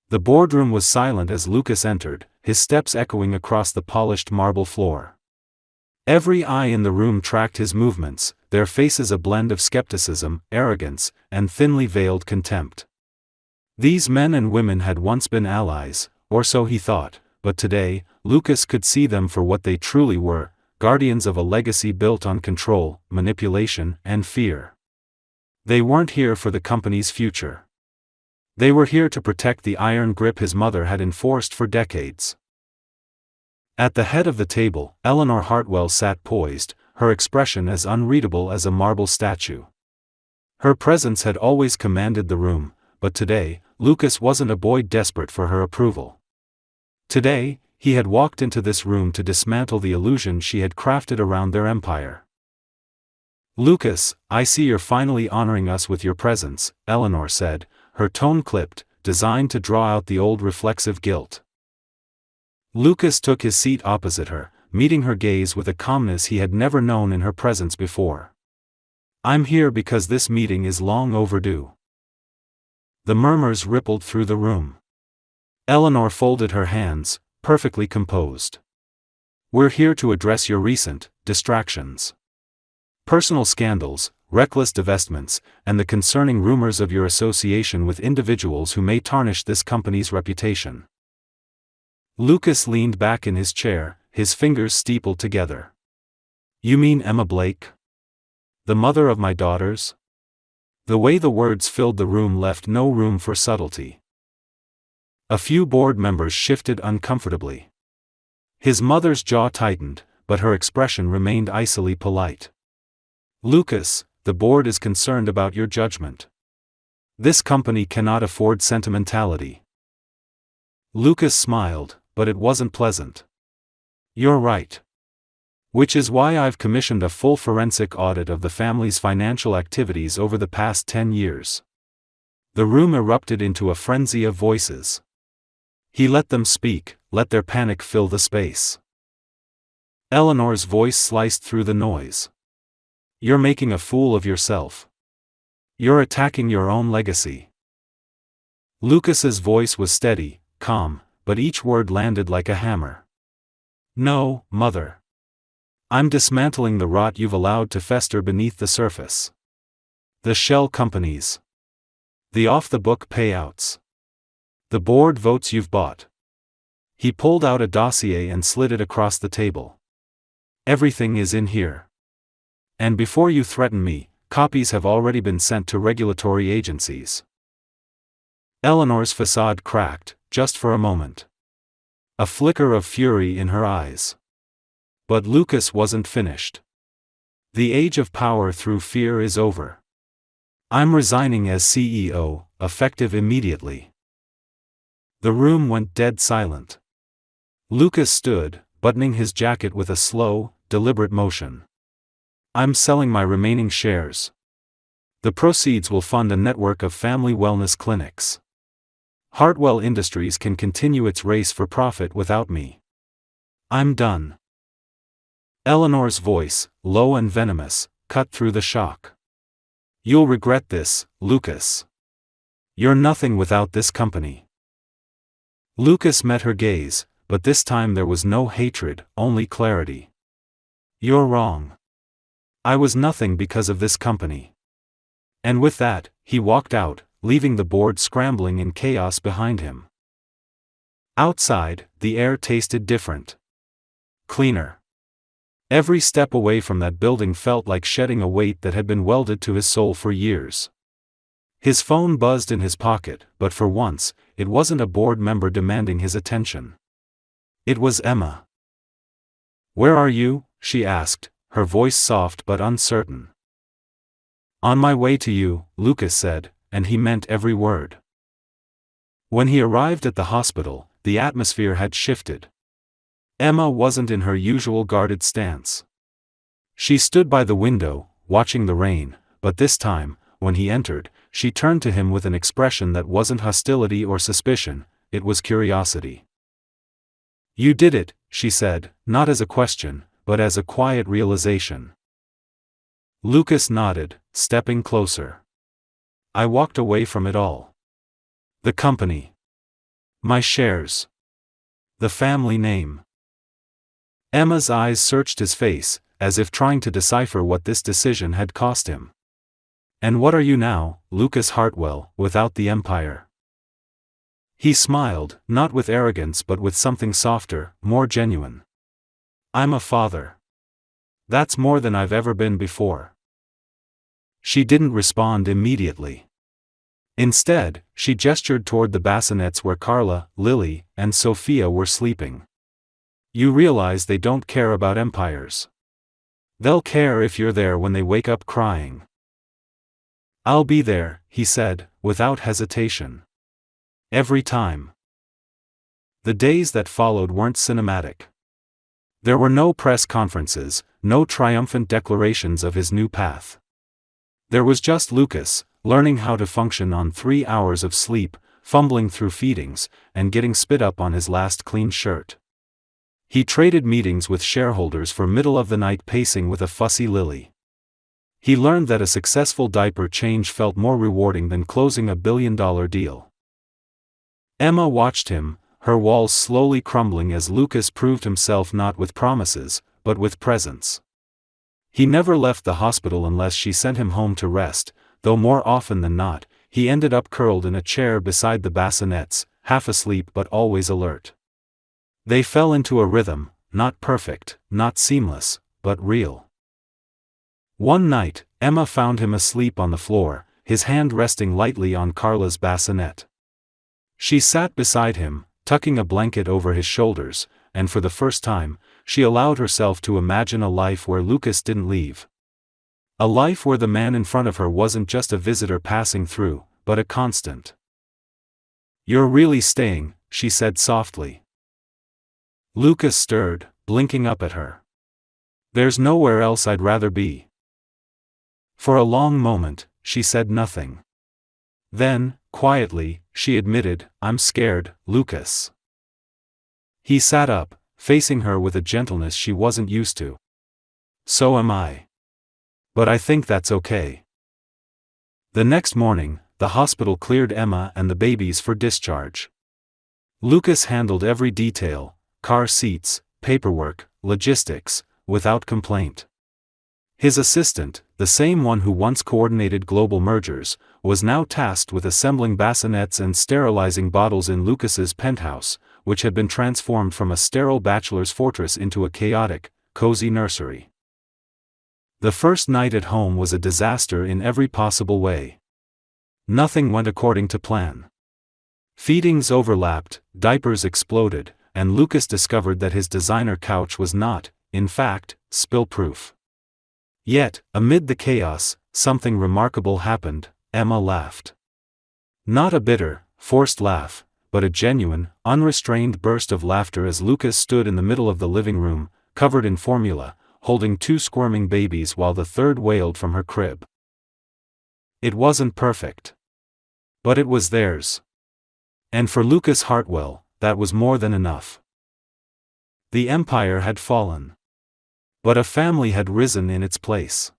The boardroom was silent as Lucas entered, his steps echoing across the polished marble floor. Every eye in the room tracked his movements, their faces a blend of skepticism, arrogance, and thinly veiled contempt. These men and women had once been allies, or so he thought, but today, Lucas could see them for what they truly were, guardians of a legacy built on control, manipulation, and fear. They weren't here for the company's future. They were here to protect the iron grip his mother had enforced for decades. At the head of the table, Eleanor Hartwell sat poised, her expression as unreadable as a marble statue. Her presence had always commanded the room, but today, Lucas wasn't a boy desperate for her approval. Today, he had walked into this room to dismantle the illusion she had crafted around their empire. "Lucas, I see you're finally honoring us with your presence," Eleanor said, her tone clipped, designed to draw out the old reflexive guilt. Lucas took his seat opposite her, meeting her gaze with a calmness he had never known in her presence before. "I'm here because this meeting is long overdue." The murmurs rippled through the room. Eleanor folded her hands, perfectly composed. "We're here to address your recent distractions. Personal scandals, reckless divestments, and the concerning rumors of your association with individuals who may tarnish this company's reputation." Lucas leaned back in his chair, his fingers steepled together. "You mean Emma Blake? The mother of my daughters?" The way the words filled the room left no room for subtlety. A few board members shifted uncomfortably. His mother's jaw tightened, but her expression remained icily polite. "Lucas, the board is concerned about your judgment. This company cannot afford sentimentality." Lucas smiled, but it wasn't pleasant. "You're right. Which is why I've commissioned a full forensic audit of the family's financial activities over the past 10 years. The room erupted into a frenzy of voices. He let them speak, let their panic fill the space. Eleanor's voice sliced through the noise. "You're making a fool of yourself. You're attacking your own legacy." Lucas's voice was steady, calm, but each word landed like a hammer. "No, Mother. I'm dismantling the rot you've allowed to fester beneath the surface. The shell companies. The off-the-book payouts. The board votes you've bought." He pulled out a dossier and slid it across the table. "Everything is in here. And before you threaten me, copies have already been sent to regulatory agencies." Eleanor's facade cracked, just for a moment. A flicker of fury in her eyes. But Lucas wasn't finished. "The age of power through fear is over. I'm resigning as CEO, effective immediately." The room went dead silent. Lucas stood, buttoning his jacket with a slow, deliberate motion. "I'm selling my remaining shares. The proceeds will fund a network of family wellness clinics. Hartwell Industries can continue its race for profit without me. I'm done." Eleanor's voice, low and venomous, cut through the shock. "You'll regret this, Lucas. You're nothing without this company." Lucas met her gaze, but this time there was no hatred, only clarity. "You're wrong. I was nothing because of this company." And with that, he walked out, leaving the board scrambling in chaos behind him. Outside, the air tasted different. Cleaner. Every step away from that building felt like shedding a weight that had been welded to his soul for years. His phone buzzed in his pocket, but for once, it wasn't a board member demanding his attention. It was Emma. "Where are you?" she asked, her voice soft but uncertain. "On my way to you," Lucas said, and he meant every word. When he arrived at the hospital, the atmosphere had shifted. Emma wasn't in her usual guarded stance. She stood by the window, watching the rain, but this time, when he entered, she turned to him with an expression that wasn't hostility or suspicion, it was curiosity. "You did it," she said, not as a question, but as a quiet realization. Lucas nodded, stepping closer. "I walked away from it all. The company. My shares. The family name." Emma's eyes searched his face, as if trying to decipher what this decision had cost him. "And what are you now, Lucas Hartwell, without the empire?" He smiled, not with arrogance but with something softer, more genuine. "I'm a father. That's more than I've ever been before." She didn't respond immediately. Instead, she gestured toward the bassinets where Carla, Lily, and Sophia were sleeping. "You realize they don't care about empires. They'll care if you're there when they wake up crying." "I'll be there," he said, without hesitation. "Every time." The days that followed weren't cinematic. There were no press conferences, no triumphant declarations of his new path. There was just Lucas, learning how to function on 3 hours of sleep, fumbling through feedings, and getting spit up on his last clean shirt. He traded meetings with shareholders for middle-of-the-night pacing with a fussy Lily. He learned that a successful diaper change felt more rewarding than closing a billion-dollar deal. Emma watched him, her walls slowly crumbling as Lucas proved himself not with promises, but with presence. He never left the hospital unless she sent him home to rest, though more often than not, he ended up curled in a chair beside the bassinets, half asleep but always alert. They fell into a rhythm, not perfect, not seamless, but real. One night, Emma found him asleep on the floor, his hand resting lightly on Carla's bassinet. She sat beside him, tucking a blanket over his shoulders, and for the first time, she allowed herself to imagine a life where Lucas didn't leave. A life where the man in front of her wasn't just a visitor passing through, but a constant. "You're really staying," she said softly. Lucas stirred, blinking up at her. "There's nowhere else I'd rather be." For a long moment, she said nothing. Then, quietly, she admitted, "I'm scared, Lucas." He sat up, facing her with a gentleness she wasn't used to. "So am I. But I think that's okay." The next morning, the hospital cleared Emma and the babies for discharge. Lucas handled every detail, car seats, paperwork, logistics, without complaint. His assistant, the same one who once coordinated global mergers, was now tasked with assembling bassinets and sterilizing bottles in Lucas's penthouse, which had been transformed from a sterile bachelor's fortress into a chaotic, cozy nursery. The first night at home was a disaster in every possible way. Nothing went according to plan. Feedings overlapped, diapers exploded, and Lucas discovered that his designer couch was not, in fact, spill-proof. Yet, amid the chaos, something remarkable happened. Emma laughed. Not a bitter, forced laugh, but a genuine, unrestrained burst of laughter as Lucas stood in the middle of the living room, covered in formula, holding 2 squirming babies while the third wailed from her crib. It wasn't perfect. But it was theirs. And for Lucas Hartwell, that was more than enough. The empire had fallen. But a family had risen in its place.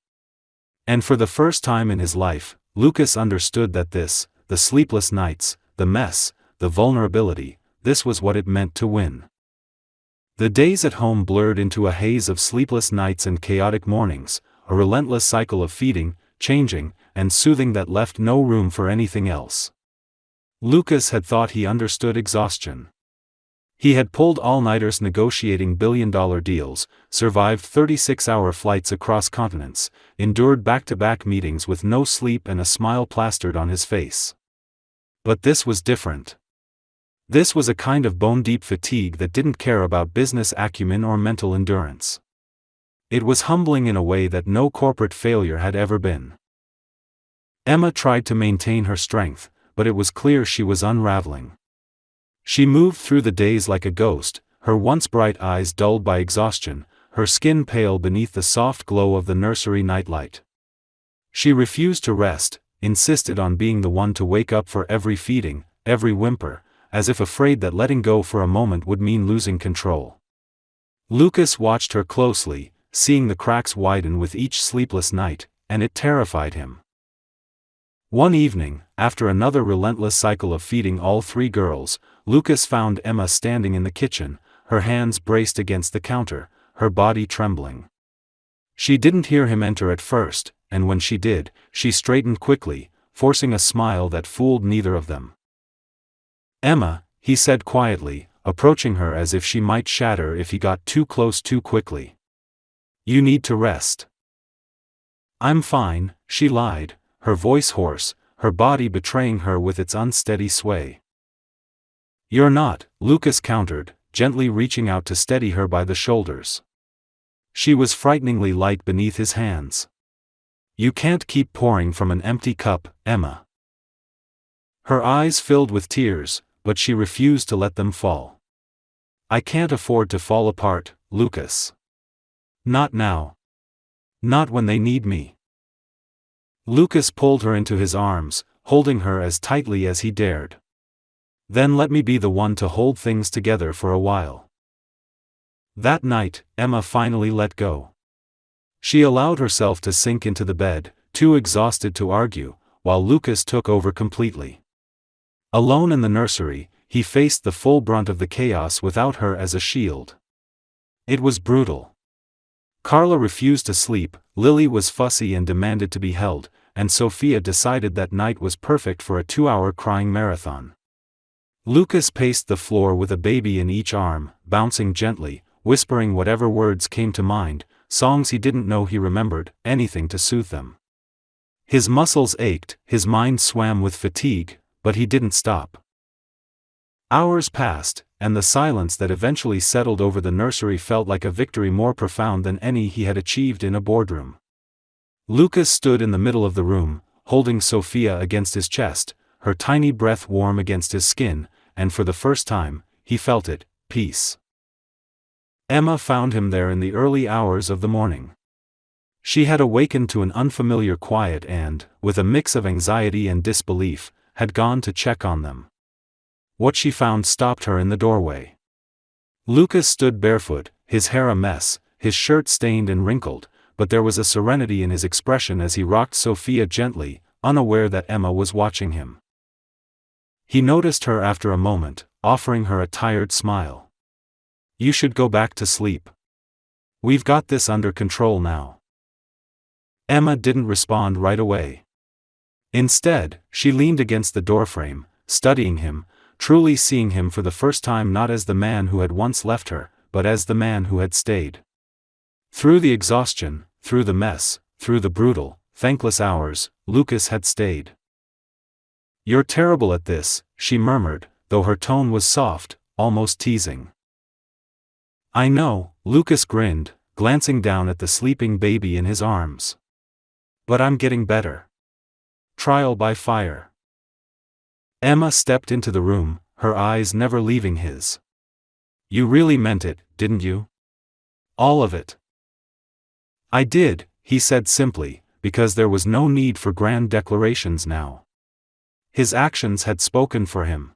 And for the first time in his life, Lucas understood that this, the sleepless nights, the mess, the vulnerability, this was what it meant to win. The days at home blurred into a haze of sleepless nights and chaotic mornings, a relentless cycle of feeding, changing, and soothing that left no room for anything else. Lucas had thought he understood exhaustion. He had pulled all-nighters negotiating billion-dollar deals, survived 36-hour flights across continents, endured back-to-back meetings with no sleep and a smile plastered on his face. But this was different. This was a kind of bone-deep fatigue that didn't care about business acumen or mental endurance. It was humbling in a way that no corporate failure had ever been. Emma tried to maintain her strength, but it was clear she was unraveling. She moved through the days like a ghost, her once bright eyes dulled by exhaustion, her skin pale beneath the soft glow of the nursery nightlight. She refused to rest, insisted on being the one to wake up for every feeding, every whimper, as if afraid that letting go for a moment would mean losing control. Lucas watched her closely, seeing the cracks widen with each sleepless night, and it terrified him. One evening, after another relentless cycle of feeding all three girls, Lucas found Emma standing in the kitchen, her hands braced against the counter, her body trembling. She didn't hear him enter at first, and when she did, she straightened quickly, forcing a smile that fooled neither of them. "Emma," he said quietly, approaching her as if she might shatter if he got too close too quickly. "You need to rest." "I'm fine," she lied, her voice hoarse, her body betraying her with its unsteady sway. "You're not," Lucas countered, gently reaching out to steady her by the shoulders. She was frighteningly light beneath his hands. "You can't keep pouring from an empty cup, Emma." Her eyes filled with tears, but she refused to let them fall. "I can't afford to fall apart, Lucas. Not now. Not when they need me." Lucas pulled her into his arms, holding her as tightly as he dared. "Then let me be the one to hold things together for a while." That night, Emma finally let go. She allowed herself to sink into the bed, too exhausted to argue, while Lucas took over completely. Alone in the nursery, he faced the full brunt of the chaos without her as a shield. It was brutal. Carla refused to sleep, Lily was fussy and demanded to be held, and Sophia decided that night was perfect for a 2-hour crying marathon. Lucas paced the floor with a baby in each arm, bouncing gently, whispering whatever words came to mind, songs he didn't know he remembered, anything to soothe them. His muscles ached, his mind swam with fatigue, but he didn't stop. Hours passed, and the silence that eventually settled over the nursery felt like a victory more profound than any he had achieved in a boardroom. Lucas stood in the middle of the room, holding Sophia against his chest, her tiny breath warm against his skin, and for the first time, he felt it, peace. Emma found him there in the early hours of the morning. She had awakened to an unfamiliar quiet and, with a mix of anxiety and disbelief, had gone to check on them. What she found stopped her in the doorway. Lucas stood barefoot, his hair a mess, his shirt stained and wrinkled, but there was a serenity in his expression as he rocked Sophia gently, unaware that Emma was watching him. He noticed her after a moment, offering her a tired smile. "You should go back to sleep. We've got this under control now." Emma didn't respond right away. Instead, she leaned against the doorframe, studying him, truly seeing him for the first time not as the man who had once left her, but as the man who had stayed. Through the exhaustion, through the mess, through the brutal, thankless hours, Lucas had stayed. "You're terrible at this," she murmured, though her tone was soft, almost teasing. "I know," Lucas grinned, glancing down at the sleeping baby in his arms. "But I'm getting better. Trial by fire." Emma stepped into the room, her eyes never leaving his. "You really meant it, didn't you? All of it?" "I did," he said simply, because there was no need for grand declarations now. His actions had spoken for him.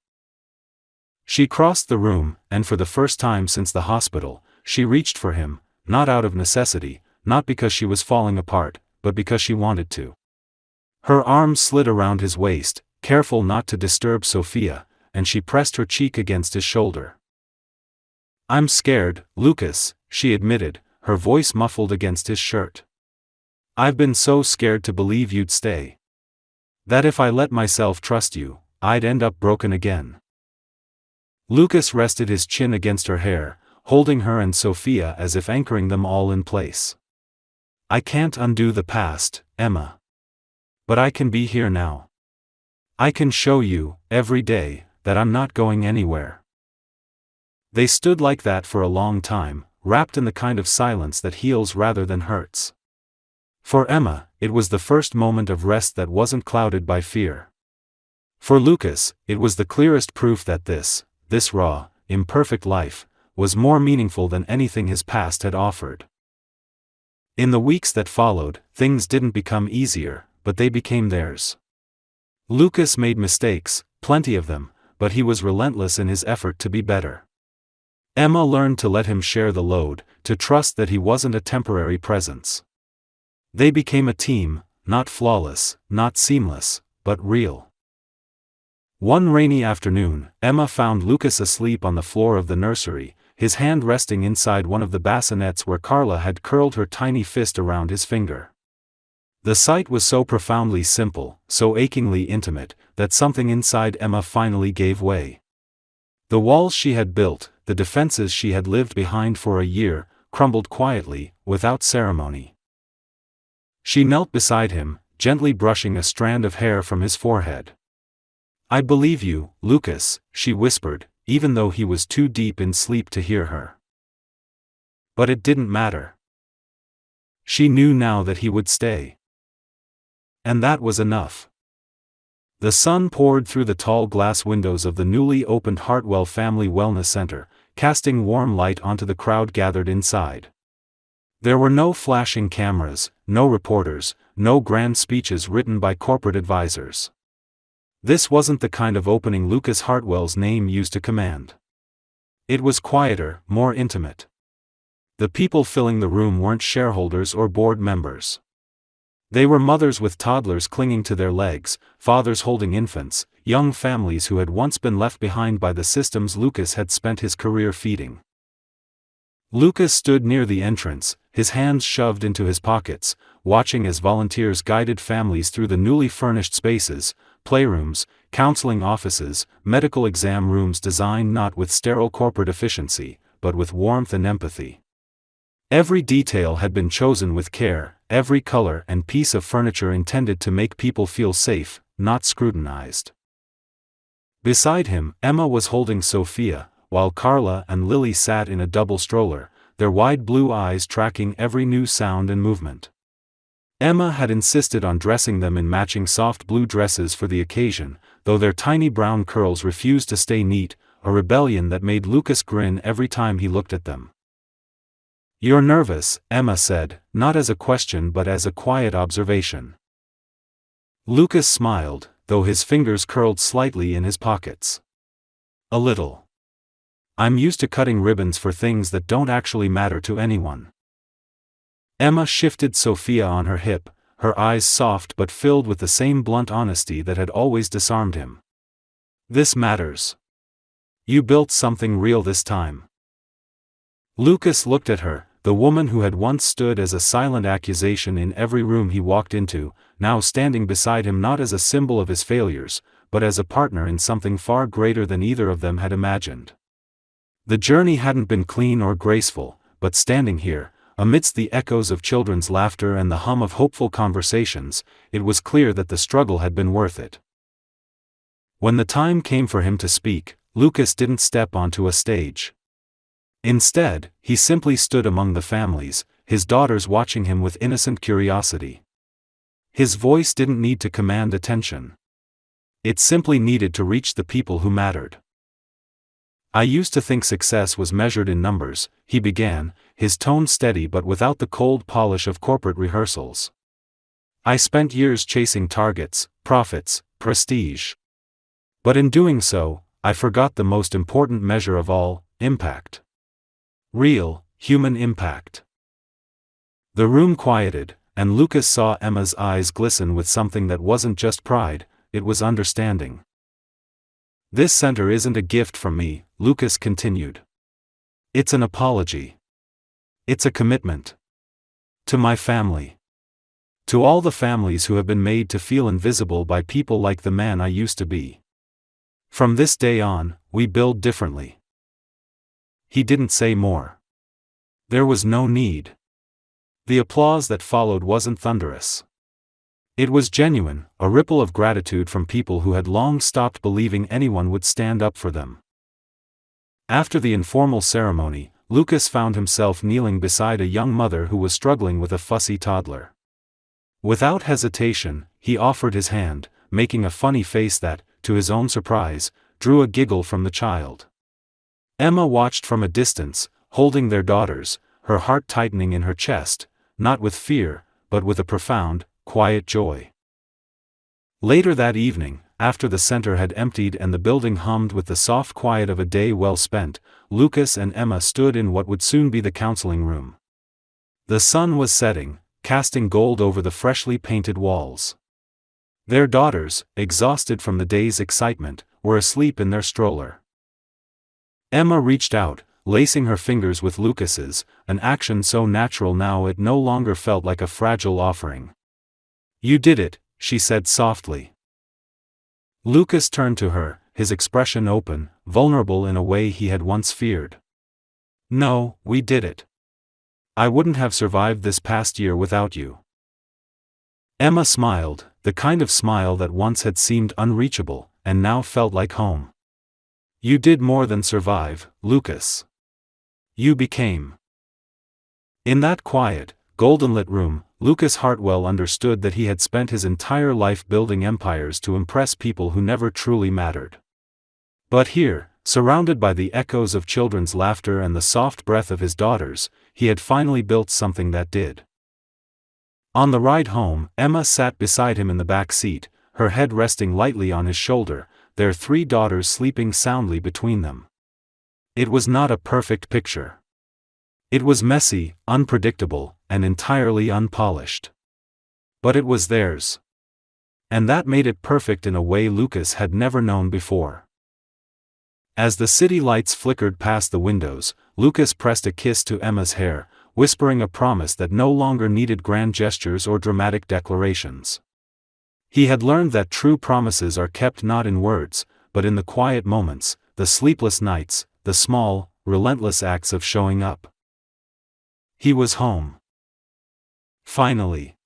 She crossed the room, and for the first time since the hospital, she reached for him, not out of necessity, not because she was falling apart, but because she wanted to. Her arms slid around his waist, careful not to disturb Sophia, and she pressed her cheek against his shoulder. "I'm scared, Lucas," she admitted, her voice muffled against his shirt. "I've been so scared to believe you'd stay. That if I let myself trust you, I'd end up broken again." Lucas rested his chin against her hair, holding her and Sophia as if anchoring them all in place. "I can't undo the past, Emma. But I can be here now. I can show you, every day, that I'm not going anywhere." They stood like that for a long time, wrapped in the kind of silence that heals rather than hurts. For Emma, it was the first moment of rest that wasn't clouded by fear. For Lucas, it was the clearest proof that this raw, imperfect life, was more meaningful than anything his past had offered. In the weeks that followed, things didn't become easier, but they became theirs. Lucas made mistakes, plenty of them, but he was relentless in his effort to be better. Emma learned to let him share the load, to trust that he wasn't a temporary presence. They became a team, not flawless, not seamless, but real. One rainy afternoon, Emma found Lucas asleep on the floor of the nursery, his hand resting inside one of the bassinets where Carla had curled her tiny fist around his finger. The sight was so profoundly simple, so achingly intimate, that something inside Emma finally gave way. The walls she had built, the defenses she had lived behind for a year, crumbled quietly, without ceremony. She knelt beside him, gently brushing a strand of hair from his forehead. "I believe you, Lucas," she whispered, even though he was too deep in sleep to hear her. But it didn't matter. She knew now that he would stay. And that was enough. The sun poured through the tall glass windows of the newly opened Hartwell Family Wellness Center, casting warm light onto the crowd gathered inside. There were no flashing cameras, no reporters, no grand speeches written by corporate advisors. This wasn't the kind of opening Lucas Hartwell's name used to command. It was quieter, more intimate. The people filling the room weren't shareholders or board members. They were mothers with toddlers clinging to their legs, fathers holding infants, young families who had once been left behind by the systems Lucas had spent his career feeding. Lucas stood near the entrance, his hands shoved into his pockets, watching as volunteers guided families through the newly furnished spaces, playrooms, counseling offices, medical exam rooms designed not with sterile corporate efficiency, but with warmth and empathy. Every detail had been chosen with care, every color and piece of furniture intended to make people feel safe, not scrutinized. Beside him, Emma was holding Sophia, while Carla and Lily sat in a double stroller, their wide blue eyes tracking every new sound and movement. Emma had insisted on dressing them in matching soft blue dresses for the occasion, though their tiny brown curls refused to stay neat, a rebellion that made Lucas grin every time he looked at them. "You're nervous," Emma said, not as a question but as a quiet observation. Lucas smiled, though his fingers curled slightly in his pockets. "A little. I'm used to cutting ribbons for things that don't actually matter to anyone." Emma shifted Sophia on her hip, her eyes soft but filled with the same blunt honesty that had always disarmed him. "This matters. You built something real this time." Lucas looked at her, the woman who had once stood as a silent accusation in every room he walked into, now standing beside him not as a symbol of his failures, but as a partner in something far greater than either of them had imagined. The journey hadn't been clean or graceful, but standing here, amidst the echoes of children's laughter and the hum of hopeful conversations, it was clear that the struggle had been worth it. When the time came for him to speak, Lucas didn't step onto a stage. Instead, he simply stood among the families, his daughters watching him with innocent curiosity. His voice didn't need to command attention. It simply needed to reach the people who mattered. "I used to think success was measured in numbers," he began, his tone steady but without the cold polish of corporate rehearsals. "I spent years chasing targets, profits, prestige. But in doing so, I forgot the most important measure of all, impact. Real, human impact." The room quieted, and Lucas saw Emma's eyes glisten with something that wasn't just pride, it was understanding. "This center isn't a gift from me," Lucas continued. "It's an apology. It's a commitment. To my family. To all the families who have been made to feel invisible by people like the man I used to be. From this day on, we build differently." He didn't say more. There was no need. The applause that followed wasn't thunderous. It was genuine, a ripple of gratitude from people who had long stopped believing anyone would stand up for them. After the informal ceremony, Lucas found himself kneeling beside a young mother who was struggling with a fussy toddler. Without hesitation, he offered his hand, making a funny face that, to his own surprise, drew a giggle from the child. Emma watched from a distance, holding their daughters, her heart tightening in her chest, not with fear, but with a profound, quiet joy. Later that evening, after the center had emptied and the building hummed with the soft quiet of a day well spent, Lucas and Emma stood in what would soon be the counseling room. The sun was setting, casting gold over the freshly painted walls. Their daughters, exhausted from the day's excitement, were asleep in their stroller. Emma reached out, lacing her fingers with Lucas's, an action so natural now it no longer felt like a fragile offering. "You did it," she said softly. Lucas turned to her, his expression open, vulnerable in a way he had once feared. "No, we did it. I wouldn't have survived this past year without you." Emma smiled, the kind of smile that once had seemed unreachable, and now felt like home. "You did more than survive, Lucas. You became." In that quiet, golden-lit room, Lucas Hartwell understood that he had spent his entire life building empires to impress people who never truly mattered. But here, surrounded by the echoes of children's laughter and the soft breath of his daughters, he had finally built something that did. On the ride home, Emma sat beside him in the back seat, her head resting lightly on his shoulder, their 3 daughters sleeping soundly between them. It was not a perfect picture. It was messy, unpredictable, and entirely unpolished. But it was theirs. And that made it perfect in a way Lucas had never known before. As the city lights flickered past the windows, Lucas pressed a kiss to Emma's hair, whispering a promise that no longer needed grand gestures or dramatic declarations. He had learned that true promises are kept not in words, but in the quiet moments, the sleepless nights, the small, relentless acts of showing up. He was home. Finally.